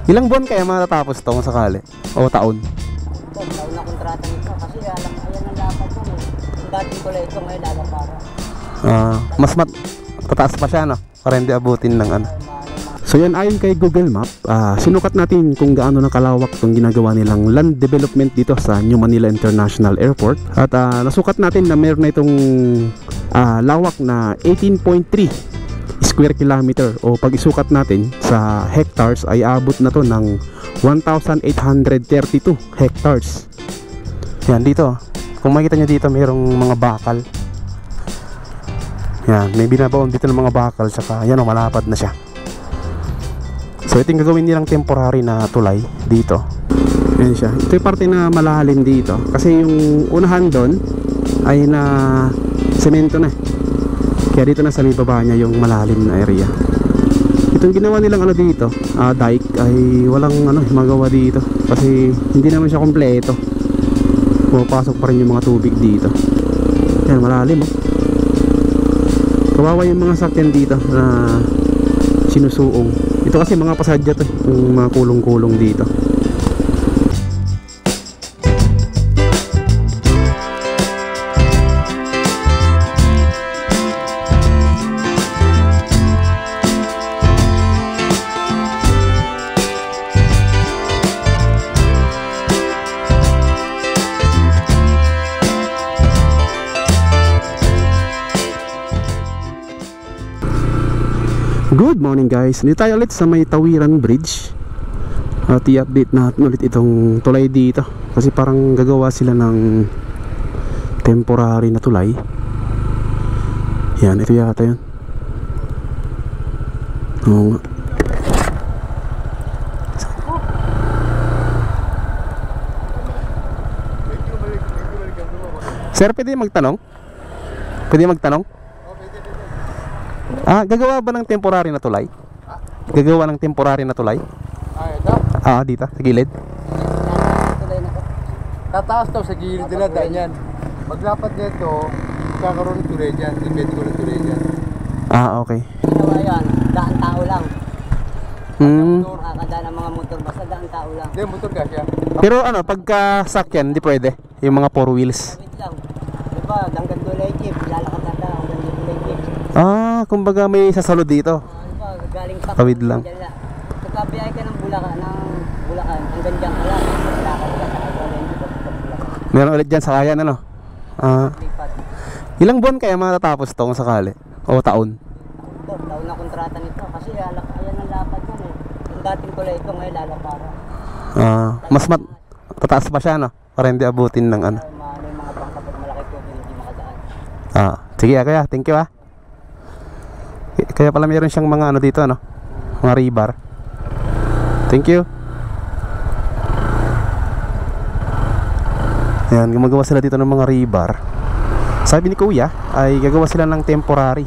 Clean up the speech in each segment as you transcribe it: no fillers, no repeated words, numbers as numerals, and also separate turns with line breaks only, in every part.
Ilang buwan kaya matatapos to kung sakali? O taon?
Taon na kontrata nito kasi alam, ayan ang dapat yan eh. Yung dating kulay ito ngayon lalapara.
Mas tataas pa siya, no? Para hindi abutin ng ano. So yan, ayon kay Google Map, sinukat natin kung gaano na kalawak itong ginagawa nilang land development dito sa New Manila International Airport. At nasukat natin na meron na itong lawak na 18.3 square kilometer, o pag isukat natin sa hectares ay abot na to ng 1,832 hectares. Yan dito, kung makikita nyo dito mayroong mga bakal. Yan, may binabaon dito ng mga bakal, saka yan o, malapad na siya. So ito yung gagawin nilang temporary na tulay dito. Yan siya. Ito yung parte na malalim dito, kasi yung unahan doon ay na semento na. Kaya dito na sa may baba niya yung malalim na area. Itong ginawa nilang ano dito, dike, ay walang ano magawa dito kasi hindi naman siya kompleto. Pumapasok pa rin yung mga tubig dito. Yan, malalim oh. Kawawa yung mga sakyan dito na sinusuong. Ito kasi mga pasadya to, yung mga kulong-kulong dito. Good morning guys, dito tayo ulit sa may Tawiran Bridge. At i-update natin ulit itong tulay dito, kasi parang gagawa sila ng temporary na tulay. Yan, ito yata yun. Oo nga. Sir, pwede magtanong? Pwede magtanong? Gagawa ba ng temporary na tulay? Gagawa ng temporary na tulay?
Ito?
Dito, sa gilid.
Tataas daw sa gilid nila, daan yan. Maglapat nito, kakaroon ng tulay dyan. Depende ko ng tulay dyan.
Okay.
Ginawa yan, daan tao lang. Nakakadaan ng mga motor, basta daan tao lang.
Hindi, motor ka siya.
Pero ano, pagka sakyan, hindi pwede. Yung mga 4 wheels.
Wait lang. Diba, hanggang tulay jeep, lalakad na daw hanggang tulay jeep.
Kumbaga may sasalod dito.
Diba, galing pa.
Tawid lang.
Pagkabiyay ka ng Bulacan, hanggang dyan ka lang. Lalakad ka sa tulay jeep.
Meron ulit dyan sa kayan, ano?
Lipat.
Ilang buwan kaya matatapos to kung sakali? O taon?
Taon na kontrata nito kasi ayan ang lapad yan eh. Yung dating kulay ito ngayon lalapara.
Mas tataas pa siya, no? Para hindi abutin ng ano.
May mga bangka pag malaki ko hindi makadaan.
Sige kaya, thank you Kaya pala meron siyang mga ano dito, no? Mga rebar. Thank you. Ayan, gumagawa sila dito ng mga rebar. Sabi ni Kuya ay gagawa sila ng temporary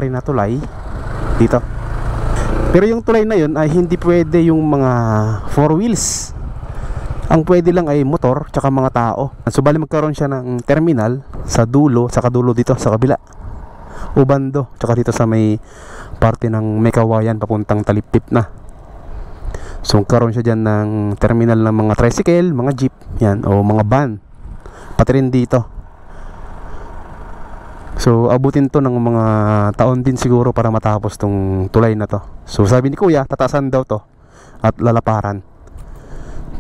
na tulay dito. Pero yung tulay na yun ay hindi pwede yung mga 4 wheels. Ang pwede lang ay motor tsaka mga tao. So bali magkaroon siya ng terminal sa dulo, sa kadulo dito sa kabila, Ubando, tsaka dito sa may parte ng Mekawayan papuntang Taliptip na. So magkaroon siya dyan ng terminal ng mga tricycle, mga jeep, yan, o mga van, pati rin dito. So abutin to ng mga taon din siguro para matapos tong tulay na to. So sabi ni Kuya, tatasan daw to at lalaparan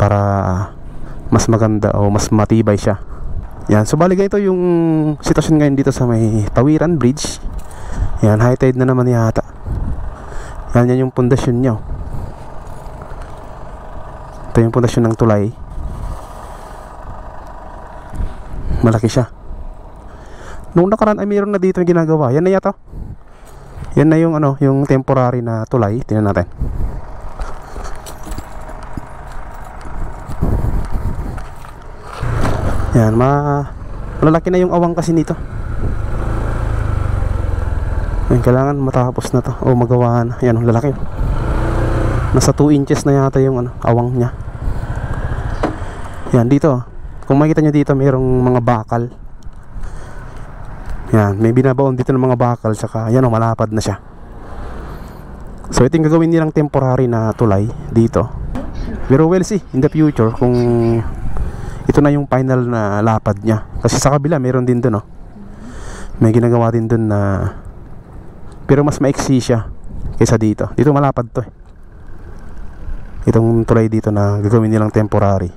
para mas maganda o mas matibay siya. Yan, so bali ganito yung sitwasyon ngayon dito sa may Tawiran Bridge. Yan, high tide na naman yata. Yan yung pundasyon niya. Ito yung pundasyon ng tulay. Malaki siya. Noong nakaraan ay mayroon na dito yung ginagawa. Yan na yata. Yan na yung ano, yung temporary na tulay. Tingnan natin. Yan, malalaki na yung awang kasi nito. Yan, kailangan matapos na to o magawa na. Yan, lalaki. Nasa 2 inches na yata yung ano, awang niya. Yan, dito. Kung makikita nyo dito, mayroong mga bakal. Yan, may binabaon dito ng mga bakal. Saka, yan o, malapad na siya. So ito yung gagawin nilang temporary na tulay dito. Pero we'll see in the future kung ito na yung final na lapad niya. Kasi sa kabila meron din dun, oh. May ginagawa din dun na, pero mas maiksi siya kaysa dito. Dito malapad to, eh. Itong tulay dito na gagawin nilang temporary.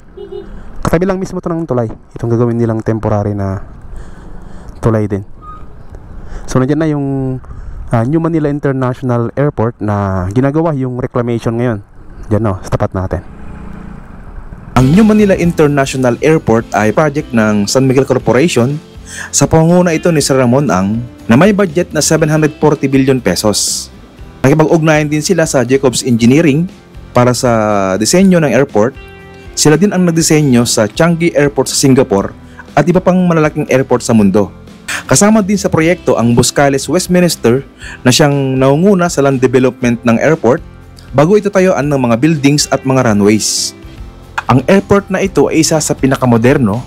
Katabi lang mismo to ng tulay. Itong gagawin nilang temporary na tulay din. So nandiyan na yung New Manila International Airport na ginagawa yung reclamation ngayon. Diyan, no, sa tapat natin.
Ang New Manila International Airport ay project ng San Miguel Corporation sa pangunguna ito ni Sir Ramon Ang na may budget na 740 billion pesos. Nakipag-ugnayan din sila sa Jacobs Engineering para sa disenyo ng airport. Sila din ang nagdisenyo sa Changi Airport sa Singapore at iba pang malalaking airport sa mundo. Kasama din sa proyekto ang Buscales Westminster na siyang naunguna sa land development ng airport bago ito tayuan ng mga buildings at mga runways. Ang airport na ito ay isa sa pinakamoderno,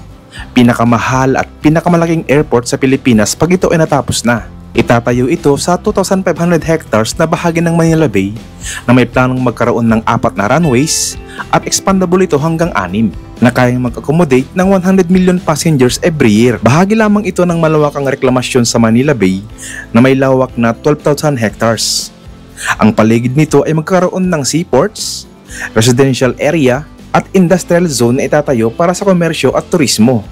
pinakamahal at pinakamalaking airport sa Pilipinas pag ito ay natapos na. Itatayo ito sa 2,500 hectares na bahagi ng Manila Bay na may planong magkaroon ng 4 na runways at expandable ito hanggang 6 na kayang mag-accommodate ng 100 million passengers every year. Bahagi lamang ito ng malawakang reklamasyon sa Manila Bay na may lawak na 12,000 hectares. Ang paligid nito ay magkaroon ng seaports, residential area at industrial zone na itatayo para sa komersyo at turismo.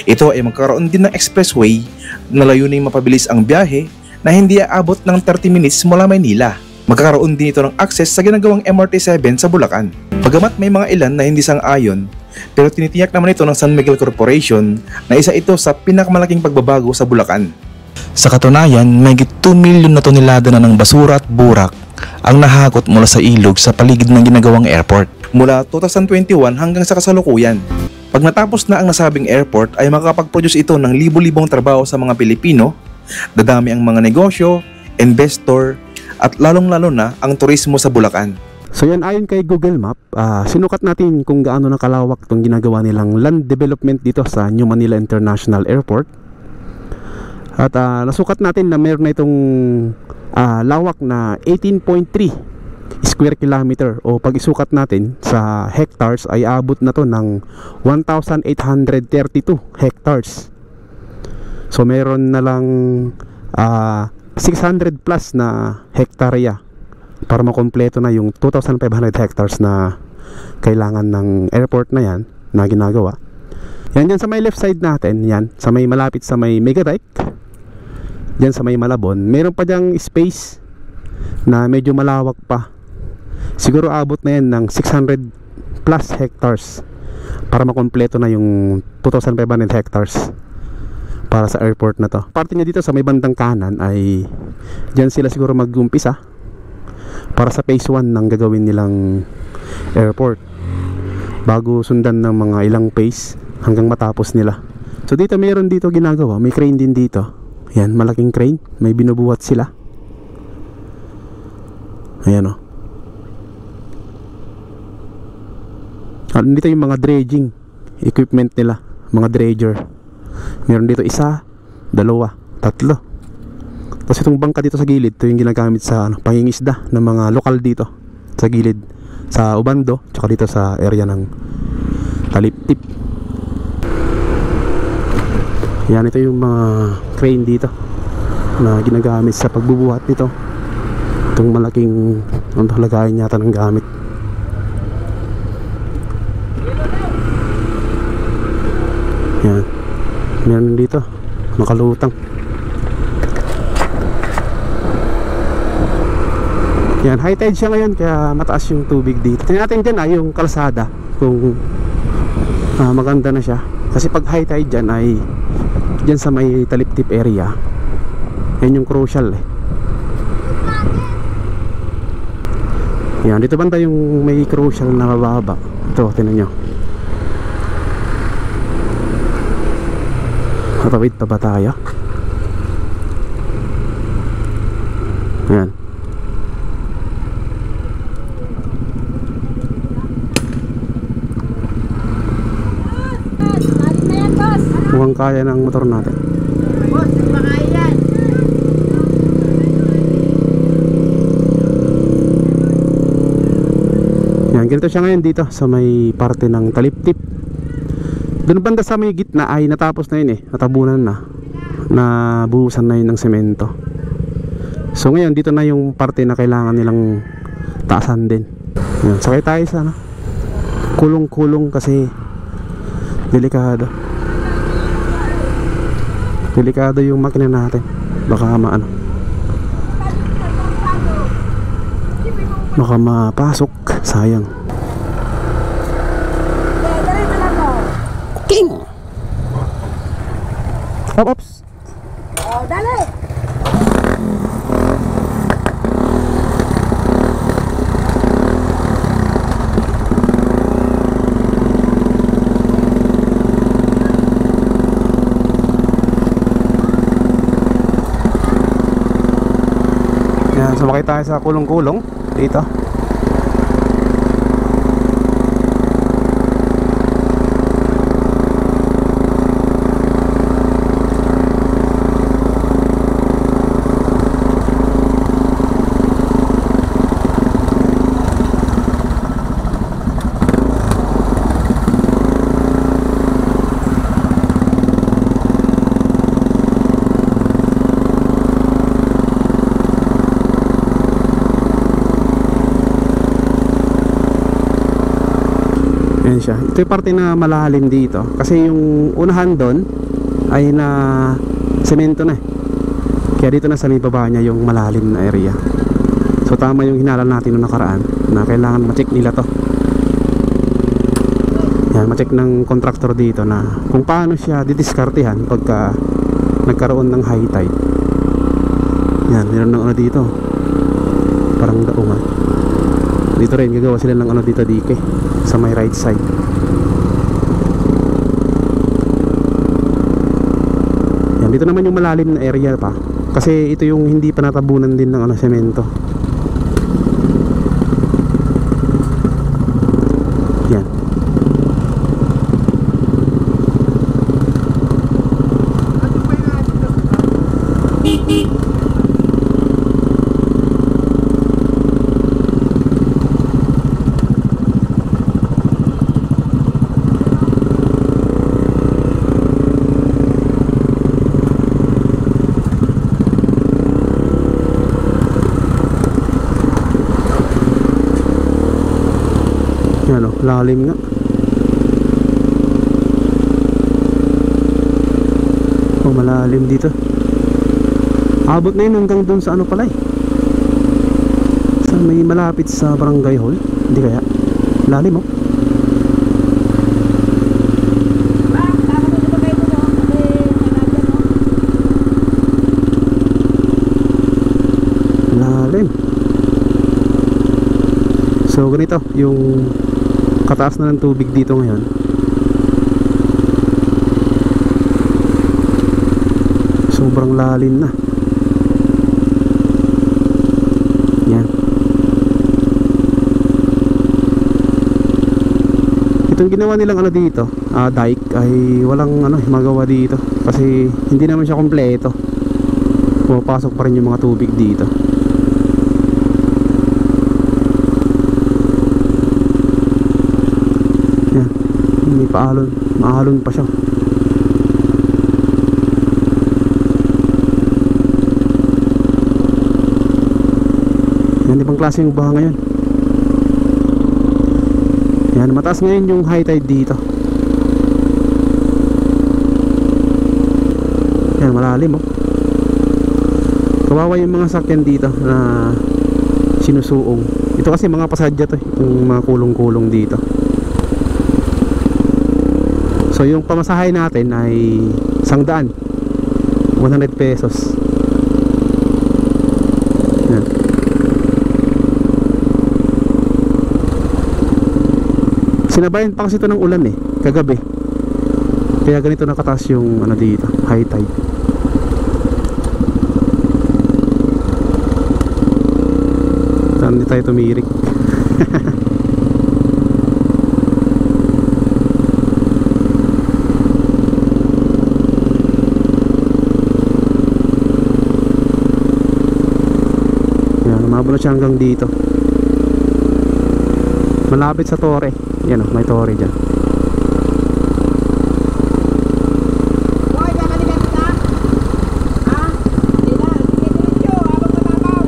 Ito ay magkaroon din ng expressway na layuning mapabilis ang biyahe na hindi aabot ng 30 minutes mula Maynila. Magkakaroon din ito ng access sa ginagawang MRT-7 sa Bulacan. Bagamat may mga ilan na hindi sang-ayon, pero tinitiyak naman ito ng San Miguel Corporation na isa ito sa pinakamalaking pagbabago sa Bulacan. Sa katunayan, may 2 milyon na tonelada na ng basura at burak ang nahakot mula sa ilog sa paligid ng ginagawang airport mula 2021 hanggang sa kasalukuyan. Pag natapos na ang nasabing airport ay makakapag-produce ito ng libo-libong trabaho sa mga Pilipino, dadami ang mga negosyo, investor at lalong-lalo na ang turismo sa Bulacan.
So yan, ayon kay Google Map, sinukat natin kung gaano na kalawak itong ginagawa nilang land development dito sa New Manila International Airport. At nasukat natin na meron na itong lawak na 18.3 square kilometer, o pag isukat natin sa hectares ay abot na to ng 1,832 hectares. So meron na lang 600 plus na hektarya para makompleto na yung 2,500 hectares na kailangan ng airport na yan na ginagawa. Yan dyan sa may left side natin, yan sa may malapit sa may Megadike, dyan sa may Malabon, meron pa dyang space na medyo malawak pa. Siguro abot na yan ng 600 plus hectares para makompleto na yung 2,500 hectares para sa airport na to. Parte niya dito sa may bandang kanan ay dyan sila siguro mag-umpisa para sa phase 1 ng gagawin nilang airport bago sundan ng mga ilang phase hanggang matapos nila. So dito meron dito ginagawa, may crane din dito. Yan, malaking crane, may binubuhat sila. Ayan, o. Dito yung mga dredging equipment nila, mga dredger. Meron dito 1, 2, 3. Tapos itong bangka dito sa gilid, ito yung ginagamit sa pangingisda ng mga lokal dito sa gilid, sa Ubando, tsaka dito sa area ng Taliptip. Yan, ito yung mga crane dito na ginagamit sa pagbubuhat nito. Itong malaking lagayan yata ng gamit. Yan, meron dito nakalutang. Yan, high tide siya ngayon kaya mataas yung tubig dito. Tingnan natin dyan yung kalsada kung maganda na siya. Kasi pag high tide dyan ay dyan sa may Taliptip area, yan yung crucial eh. Yan, dito banda yung may crucial na mababa. Ito, tinan nyo. Matawid pa ba tayo? Yan. Mukhang kaya ng motor natin. Yan, ganito siya ngayon dito sa may parte ng Taliptip. Doon banda sa may gitna ay natapos na yun eh, natabunan na, nabuhusan na yun ng semento. So ngayon dito na yung parte na kailangan nilang taasan din. Yan, sakay tayo sa kulong-kulong kasi delikado yung makina natin, baka baka mapasok, sayang. King. Ops.
Oh, dali!
Yan, sumakay tayo sa kulong-kulong dito. Ayan siya. Ito yung parte na malalim dito. Kasi yung unahan doon ay na semento na eh. Kaya dito na sa may baba niya yung malalim na area. So tama yung hinala natin noong nakaraan na kailangan ma-check nila to. Yan, ma-check ng contractor dito na kung paano siya didiskartehan pagka nagkaroon ng high tide. Yan, meron ng dito. Parang daungan. Dito rin gagawa sila ng dito dike sa may right side. Yan, dito naman yung malalim na area pa. Kasi ito yung hindi pa natabunan din ng semento. Yan. Yan o, lalim nga. Oh, malalim dito. Abot na yun hanggang doon sa pala eh. Sa may malapit sa barangay hall. Hindi kaya? Lalim oh. Lalim. So ganito yung kataas na ng tubig dito ngayon. Sobrang lalim na. Yan. Itong ginawa nilang dito, dike, ay walang magawa dito kasi hindi naman siya kompleto. Pumapasok pa rin yung mga tubig dito. Yan. May paalon, maalon pa siya. Yan, ibang klase yung baha ngayon. Yan, mataas ngayon yung high tide dito. Yan, malalim oh. Kawawa yung mga sakyan dito na sinusuong. Ito kasi mga pasadya to, yung mga kulong-kulong dito. So yung pamasahe natin ay 100, 100 pesos. Yan. Sinabayan pa kasi ito ng ulan eh, kagabi. Kaya ganito nakataas yung dito, high tide. Saan di tayo tumirik? Yan, umabot na siya hanggang dito. Malapit sa Torre. Yan o, may Torre dyan.
Hoy, kakalikan kita. Ha? Hindi na. Sige diretso. Habang matabaw.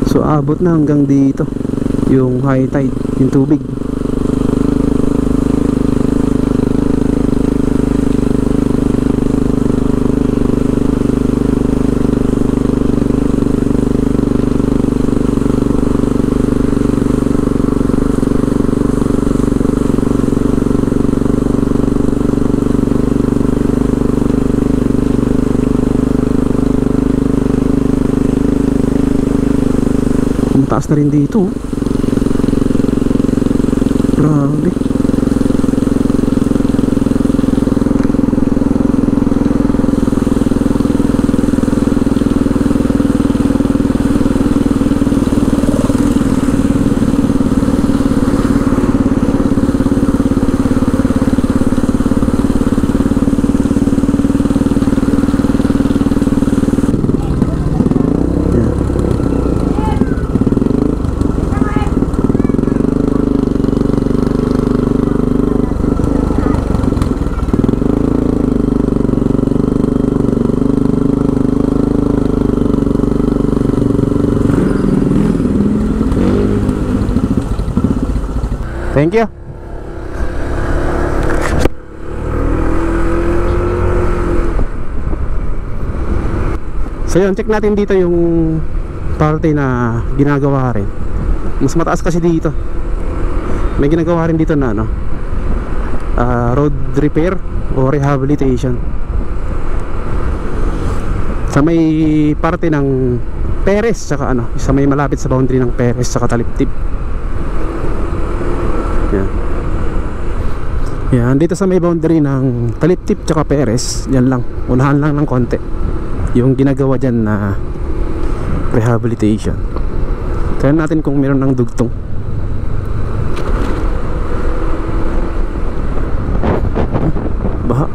So abot na hanggang dito yung high tide, yung tubig. Ang taas na rin dito. Grabe. Thank you. So yun, check natin dito yung parte na ginagawa rin. Mas mataas kasi dito. May ginagawa rin dito na ano, road repair o rehabilitation. Sa may parte ng Perez tsaka ano, sa may malapit sa boundary ng Perez tsaka Taliptip. Yan. Yan, dito sa may boundary ng Taliptip tsaka Perez, yan lang, unahan lang ng konti yung ginagawa dyan na rehabilitation. Tignan natin kung meron ng dugtong. Baha.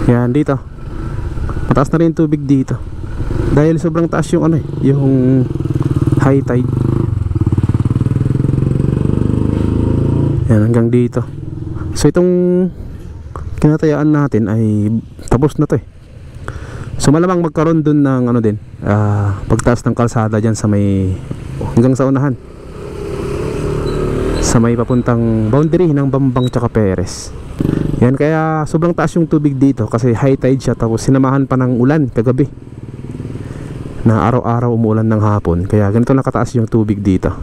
Yan dito. Mataas na rin tubig dito. Dahil sobrang taas yung ano eh, yung high tide. Yan hanggang dito. So itong kinatayaan natin ay tapos na to eh. So malamang magkaroon dun ng ano din, pagtaas ng kalsada dyan sa may hanggang sa unahan. Sa may papuntang boundary ng Bambang tsaka Perez. Yan, kaya sobrang taas yung tubig dito kasi high tide siya, tapos sinamahan pa ng ulan kagabi na araw-araw umuulan ng hapon, kaya ganito nakataas yung tubig dito.